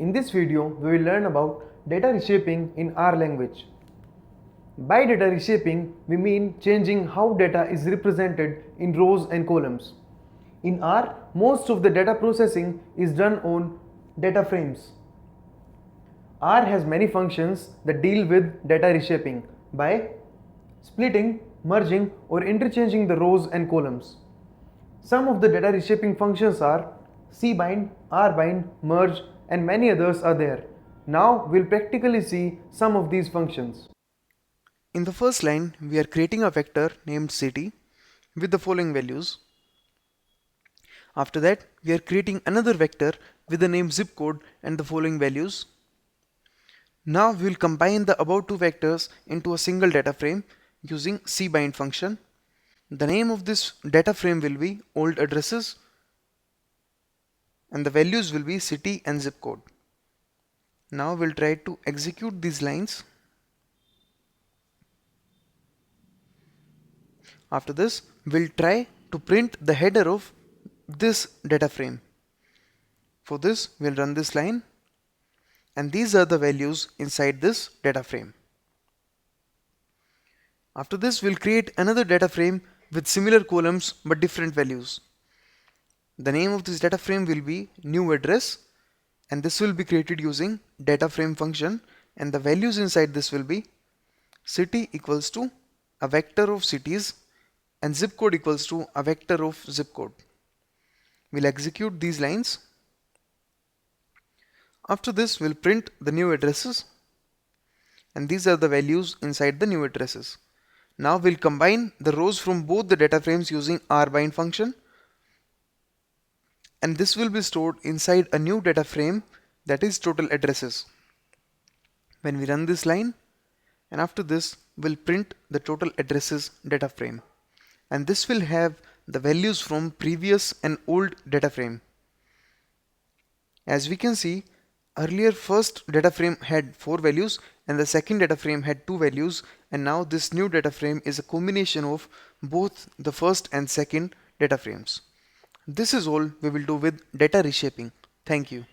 In this video, we will learn about data reshaping in R language. By data reshaping, we mean changing how data is represented in rows and columns. In R, most of the data processing is done on data frames. R has many functions that deal with data reshaping by splitting, merging, or interchanging the rows and columns. Some of the data reshaping functions are cbind, rbind, merge, and many others are there. Now we'll practically see some of these functions. In the first line, we are creating a vector named city with the following values. After that, we are creating another vector with the name zip code and the following values. Now we will combine the above two vectors into a single data frame using cbind function. The name of this data frame will be old addresses and the values will be city and zip code. Now we'll try to execute these lines. After this, we'll try to print the header of this data frame. For this, we'll run this line, and these are the values inside this data frame. After this, we'll create another data frame with similar columns but different values. The name of this data frame will be new address, and this will be created using data frame function, and the values inside this will be city equals to a vector of cities and zip code equals to a vector of zip code. We'll execute these lines. After this, we'll print the new addresses, and these are the values inside the new addresses. Now we'll combine the rows from both the data frames using rbind function, and this will be stored inside a new data frame that is total addresses. When we run this line, and after this, we'll print the total addresses data frame, and this will have the values from previous and old data frame. As we can see, earlier first data frame had 4 values and the second data frame had 2 values, and now this new data frame is a combination of both the first and second data frames. This is all we will do with data reshaping. Thank you.